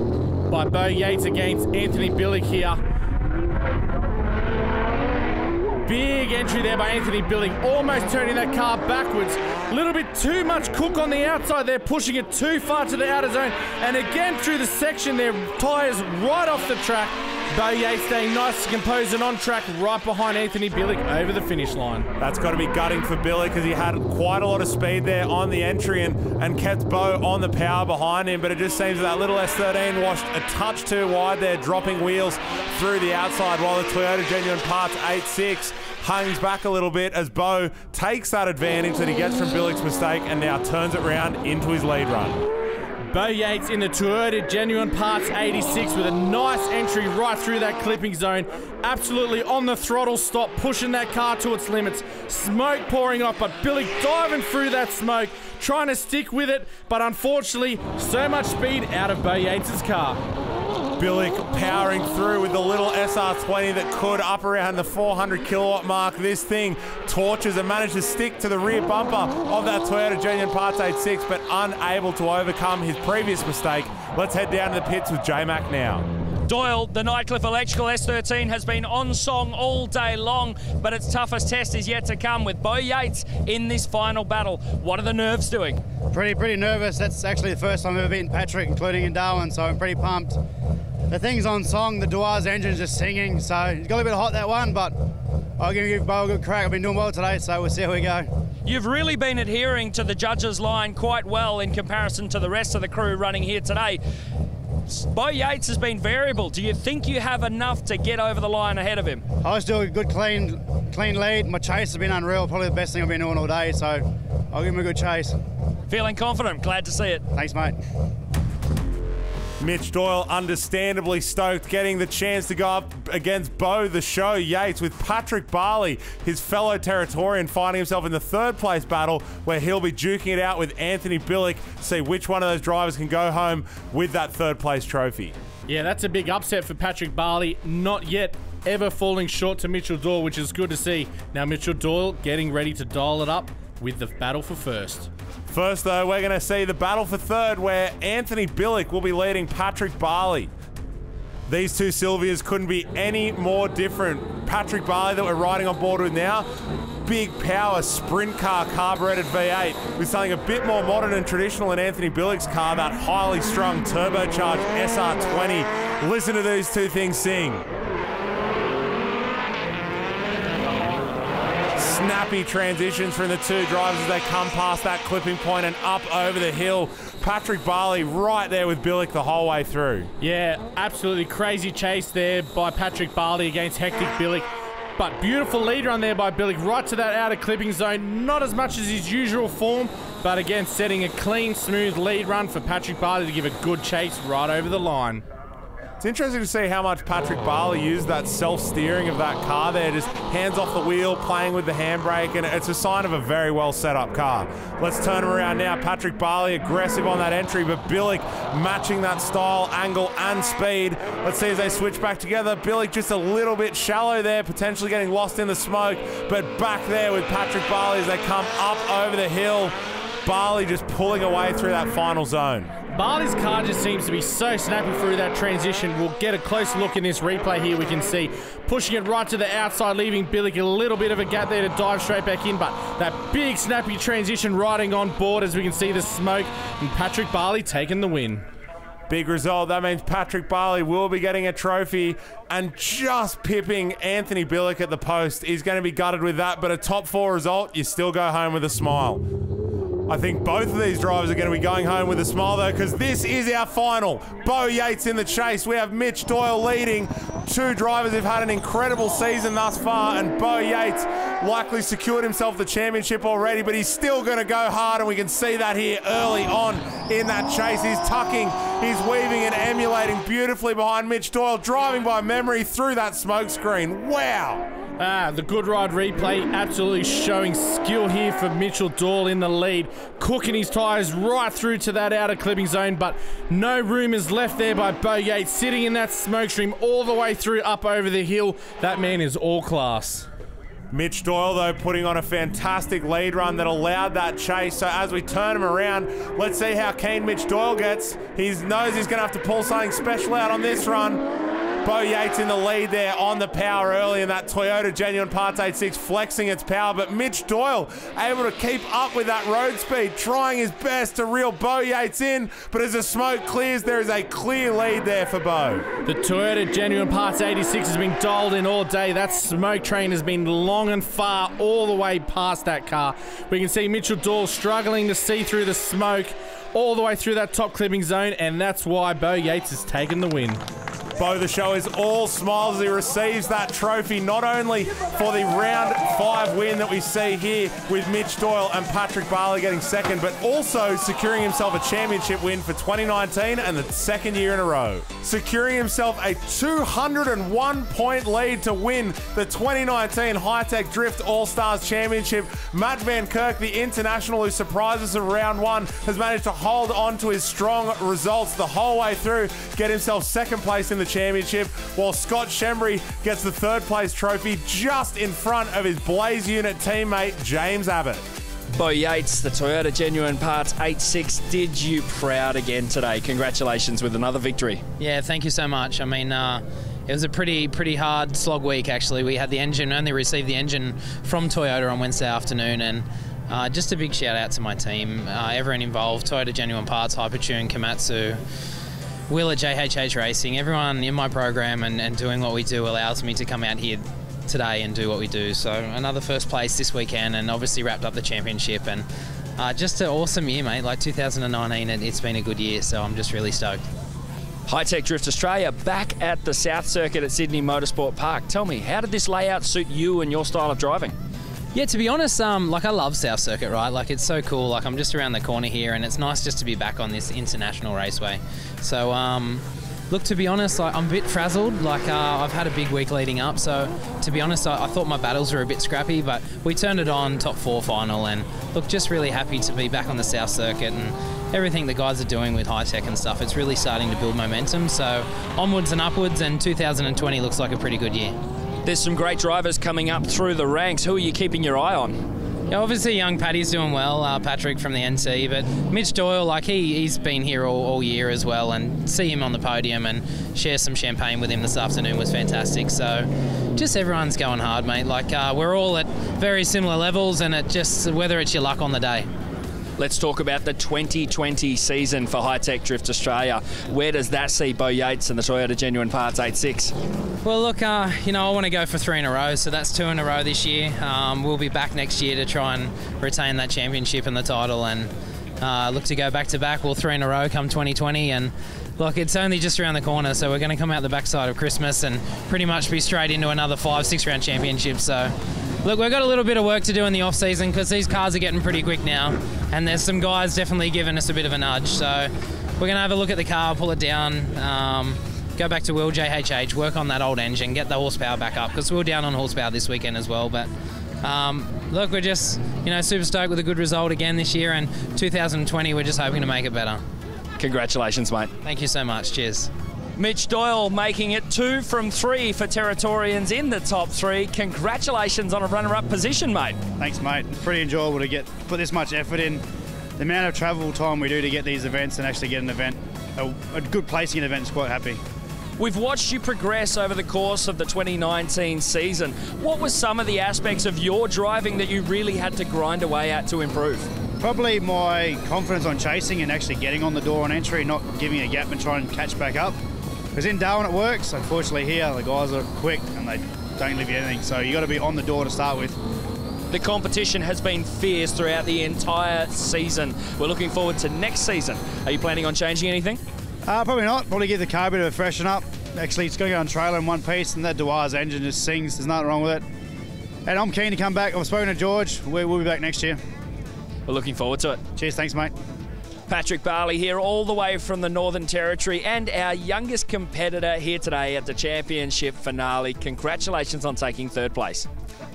[SPEAKER 3] by Beau Yates against Anthony Billick here. Big entry there by Anthony Billick, almost turning that car backwards. A little bit too much cook on the outside there, pushing it too far to the outer zone. And again through the section there, tyres right off the track. Beau Yates staying nice and composed and on track right behind Anthony Billick over the finish line.
[SPEAKER 2] That's got to be gutting for Billick because he had quite a lot of speed there on the entry and kept Beau on the power behind him, but it just seems that little S13 washed a touch too wide there, dropping wheels through the outside, while the Toyota Genuine Parts 8.6 hangs back a little bit as Beau takes that advantage that he gets from Billick's mistake and now turns it round into his lead run.
[SPEAKER 3] Beau Yates in the Toyota Genuine Parts 86 with a nice entry right through that clipping zone. Absolutely on the throttle stop, pushing that car to its limits. Smoke pouring off, but Billick diving through that smoke, trying to stick with it, but unfortunately, so much speed out of Beau Yates' car.
[SPEAKER 2] Billick powering through with the little SR20 that could up around the 400 kilowatt mark. This thing torches and managed to stick to the rear bumper of that Toyota Genuine Parts 86, but unable to overcome his previous mistake. Let's head down to the pits with J-Mac now.
[SPEAKER 16] Doyle, the Nightcliff Electrical S13 has been on song all day long, but its toughest test is yet to come with Beau Yates in this final battle. What are the nerves doing?
[SPEAKER 17] Pretty nervous. That's actually the first time I've ever beaten Patrick, including in Darwin, so I'm pretty pumped. The thing's on song, the Dewars engine's just singing, so it's got a bit hot that one, but I'm going to give Beau a good crack. I've been doing well today, so we'll see how we go.
[SPEAKER 16] You've really been adhering to the judges' line quite well in comparison to the rest of the crew running here today. Beau Yates has been variable. Do you think you have enough to get over the line ahead of him?
[SPEAKER 17] I was doing a good clean lead. My chase has been unreal, probably the best thing I've been doing all day, so I'll give him a good chase.
[SPEAKER 16] Feeling confident, glad to see it.
[SPEAKER 17] Thanks, mate.
[SPEAKER 2] Mitch Doyle understandably stoked, getting the chance to go up against Beau the Show Yates, with Patrick Barley, his fellow Territorian, finding himself in the third place battle where he'll be duking it out with Anthony Billick, see which one of those drivers can go home with that third place trophy.
[SPEAKER 3] Yeah, that's a big upset for Patrick Barley, not yet ever falling short to Mitchell Doyle, which is good to see. Now Mitchell Doyle getting ready to dial it up with the battle for first.
[SPEAKER 2] First, though, we're going to see the battle for third, where Anthony Billick will be leading Patrick Barley. These two Sylvias couldn't be any more different. Patrick Barley that we're riding on board with now, big power sprint car carbureted V8 with something a bit more modern and traditional in Anthony Billick's car, that highly strung turbocharged SR20. Listen to these two things sing. Snappy transitions from the two drivers as they come past that clipping point and up over the hill. Patrick Barley right there with Billick the whole way through.
[SPEAKER 3] Yeah, absolutely crazy chase there by Patrick Barley against hectic Billick. But beautiful lead run there by Billick right to that outer clipping zone. Not as much as his usual form, but again setting a clean, smooth lead run for Patrick Barley to give a good chase right over the line.
[SPEAKER 2] It's interesting to see how much Patrick Barley used that self-steering of that car there, just hands off the wheel, playing with the handbrake, and it's a sign of a very well set up car. Let's turn him around now. Patrick Barley aggressive on that entry, but Billick matching that style, angle, and speed. Let's see as they switch back together. Billick just a little bit shallow there, potentially getting lost in the smoke, but back there with Patrick Barley as they come up over the hill. Barley just pulling away through that final zone.
[SPEAKER 3] Barley's car just seems to be so snappy through that transition. We'll get a close look in this replay here. We can see pushing it right to the outside, leaving Billick a little bit of a gap there to dive straight back in, but that big snappy transition riding on board as we can see the smoke, and Patrick Barley taking the win.
[SPEAKER 2] Big result. That means Patrick Barley will be getting a trophy and just pipping Anthony Billick at the post. He's going to be gutted with that, but a top 4 result, you still go home with a smile. I think both of these drivers are going to be going home with a smile though, because this is our final. Beau Yates in the chase. We have Mitch Doyle leading. 2 drivers have had an incredible season thus far, and Beau Yates likely secured himself the championship already, but he's still going to go hard, and we can see that here early on in that chase. He's tucking, he's weaving and emulating beautifully behind Mitch Doyle, driving by memory through that smoke screen. Wow.
[SPEAKER 3] The good ride replay absolutely showing skill here for Mitchell Doyle in the lead, cooking his tyres right through to that outer clipping zone, but no room is left there by Beau Yates, sitting in that smoke stream all the way through up over the hill. That man is all class.
[SPEAKER 2] Mitch Doyle, though, putting on a fantastic lead run that allowed that chase. So as we turn him around, let's see how keen Mitch Doyle gets. He knows he's going to have to pull something special out on this run. Beau Yates in the lead there on the power early in that Toyota Genuine Parts 86, flexing its power, but Mitch Doyle able to keep up with that road speed, trying his best to reel Beau Yates in, but as the smoke clears, there is a clear lead there for Beau.
[SPEAKER 3] The Toyota Genuine Parts 86 has been dialed in all day. That smoke train has been long and far all the way past that car. We can see Mitchell Doyle struggling to see through the smoke all the way through that top clipping zone, and that's why Beau Yates has taken the win.
[SPEAKER 2] Beau, the show is all smiles as he receives that trophy, not only for the round 5 win that we see here with Mitch Doyle and Patrick Barley getting second, but also securing himself a championship win for 2019 and the 2nd year in a row. Securing himself a 201-point lead to win the 2019 Hi-Tec Drift Allstars Championship. Matt Van Kirk, the international who surprised us in round 1, has managed to hold on to his strong results the whole way through, get himself 2nd place in the championship, while Scott Shembry gets the 3rd place trophy just in front of his Blaze Unit teammate James Abbott.
[SPEAKER 4] Beau Yates, the Toyota Genuine Parts 86, did you proud again today. Congratulations with another victory.
[SPEAKER 5] Yeah, thank you so much. I mean, it was a pretty hard slog week actually. We had the engine, only received the engine from Toyota on Wednesday afternoon, and just a big shout out to my team, everyone involved, Toyota Genuine Parts, Hypertune, Komatsu, Will at JHH Racing, everyone in my program and doing what we do allows me to come out here today and do what we do. So another 1st place this weekend, and obviously wrapped up the championship, and just an awesome year, mate. Like 2019, and it's been a good year, so I'm just really stoked.
[SPEAKER 4] Hi-Tec Drift Australia back at the South Circuit at Sydney Motorsport Park. Tell me, how did this layout suit you and your style of driving?
[SPEAKER 5] Yeah, to be honest, like I love South Circuit, right? Like it's so cool. Like I'm just around the corner here, and it's nice just to be back on this international raceway. So, look, to be honest, I'm a bit frazzled. Like I've had a big week leading up, so to be honest, I thought my battles were a bit scrappy, but we turned it on, top 4 final, and look, just really happy to be back on the South Circuit and everything the guys are doing with Hi-Tec and stuff. It's really starting to build momentum. So onwards and upwards, and 2020 looks like a pretty good year.
[SPEAKER 4] There's some great drivers coming up through the ranks. Who are you keeping your eye on?
[SPEAKER 5] Yeah, obviously young Paddy's doing well, Patrick from the NT, but Mitch Doyle, like he's been here all year as well, and see him on the podium and share some champagne with him this afternoon was fantastic. So just everyone's going hard, mate. Like we're all at very similar levels, and it just whether it's your luck on the day.
[SPEAKER 4] Let's talk about the 2020 season for Hi-Tec Drift Australia. Where does that see Beau Yates and the Toyota Genuine Parts 86?
[SPEAKER 5] Well, look, you know, I want to go for 3 in a row, so that's 2 in a row this year. We'll be back next year to try and retain that championship and the title, and look to go back-to-back. We'll 3 in a row come 2020, and look, it's only just around the corner, so we're going to come out the backside of Christmas and pretty much be straight into another 5-6 round championship. So look, we've got a little bit of work to do in the off-season because these cars are getting pretty quick now, and there's some guys definitely giving us a bit of a nudge. So we're going to have a look at the car, pull it down, go back to Will JHH, work on that old engine, get the horsepower back up, because we're down on horsepower this weekend as well. But look, we're just super stoked with a good result again this year, and 2020 we're just hoping to make it better.
[SPEAKER 4] Congratulations, mate.
[SPEAKER 5] Thank you so much. Cheers.
[SPEAKER 16] Mitch Doyle making it 2 from 3 for Territorians in the top 3. Congratulations on a runner-up position, mate.
[SPEAKER 17] Thanks, mate. It's pretty enjoyable to put this much effort in. The amount of travel time we do to get these events and actually get an event, a good placing event, is quite happy.
[SPEAKER 16] We've watched you progress over the course of the 2019 season. What were some of the aspects of your driving that you really had to grind away at to improve?
[SPEAKER 17] Probably my confidence on chasing and actually getting on the door on entry, not giving a gap and trying to catch back up. Because in Darwin it works. Unfortunately here, the guys are quick and they don't leave you anything. So you got to be on the door to start with.
[SPEAKER 16] The competition has been fierce throughout the entire season. We're looking forward to next season. Are you planning on changing anything?
[SPEAKER 17] Probably not. Probably give the car a bit of a freshen up. Actually, it's going to go on trailer in one piece, and that Dewars engine just sings. There's nothing wrong with it. And I'm keen to come back. I've spoken to George. We'll be back next year.
[SPEAKER 16] We're looking forward to it.
[SPEAKER 17] Cheers. Thanks, mate.
[SPEAKER 16] Patrick Barley here all the way from the Northern Territory and our youngest competitor here today at the championship finale. Congratulations on taking third place.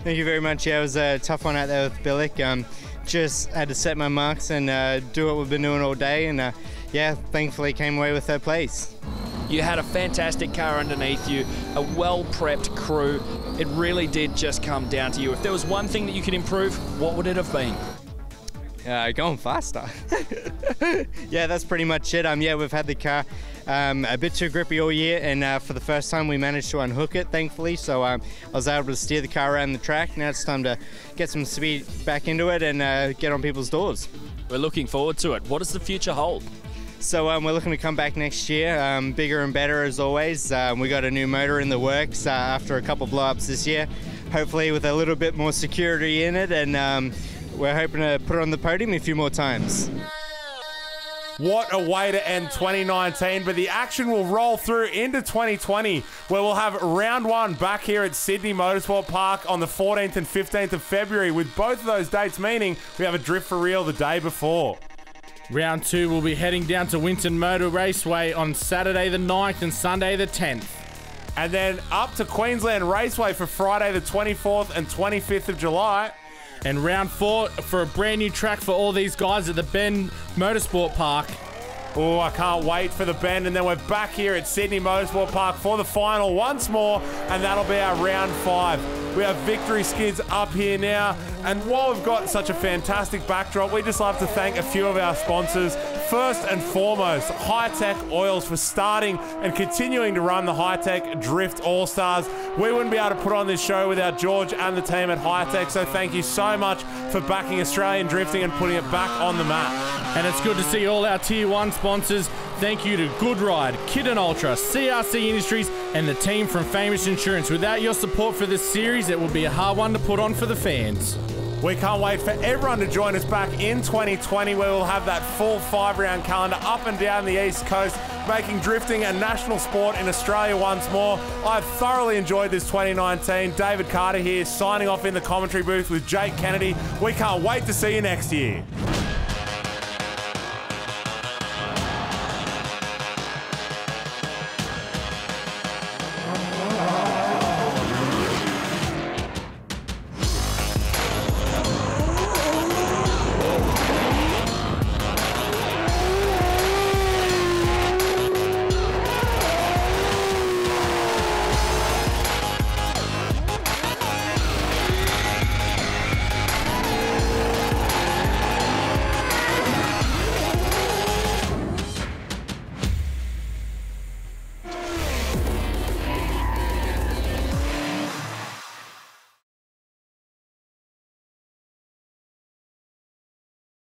[SPEAKER 18] Thank you very much. Yeah, it was a tough one out there with Billick. Just had to set my marks and do what we've been doing all day, and yeah, thankfully came away with third place.
[SPEAKER 16] You had a fantastic car underneath you, a well-prepped crew. It really did just come down to you. If there was one thing that you could improve, what would it have been?
[SPEAKER 18] Going faster. Yeah, that's pretty much it. Yeah, we've had the car a bit too grippy all year, and for the first time we managed to unhook it, thankfully. So I was able to steer the car around the track. Now it's time to get some speed back into it and get on people's doors.
[SPEAKER 16] We're looking forward to it. What does the future hold?
[SPEAKER 18] So we're looking to come back next year, bigger and better as always. We got a new motor in the works after a couple blow-ups this year, hopefully with a little bit more security in it, and we're hoping to put it on the podium a few more times.
[SPEAKER 2] What a way to end 2019, but the action will roll through into 2020, where we'll have round one back here at Sydney Motorsport Park on the 14th and 15th of February, with both of those dates meaning we have a drift for real the day before.
[SPEAKER 3] Round two will be heading down to Winton Motor Raceway on Saturday the 9th and Sunday the 10th.
[SPEAKER 2] And then up to Queensland Raceway for Friday the 24th and 25th of July.
[SPEAKER 3] And round four for a brand new track for all these guys at the Bend Motorsport Park.
[SPEAKER 2] Oh, I can't wait for the Bend. And then we're back here at Sydney Motorsport Park for the final once more, and that'll be our round five. We have victory skids up here now, and while we've got such a fantastic backdrop, we just love to thank a few of our sponsors. First and foremost, Hi-Tec Oils for starting and continuing to run the Hi-Tec Drift Allstars. We wouldn't be able to put on this show without George and the team at Hi-Tec, so thank you so much for backing Australian drifting and putting it back on the map.
[SPEAKER 3] And it's good to see all our Tier 1 sponsors. Thank you to Good Ride, Kid and Ultra, CRC Industries, and the team from Famous Insurance. Without your support for this series, it will be a hard one to put on for the fans.
[SPEAKER 2] We can't wait for everyone to join us back in 2020, where we'll have that full 5-round calendar up and down the East Coast, making drifting a national sport in Australia once more. I've thoroughly enjoyed this 2019. David Carter here, signing off in the commentary booth with Jake Kennedy. We can't wait to see you next year.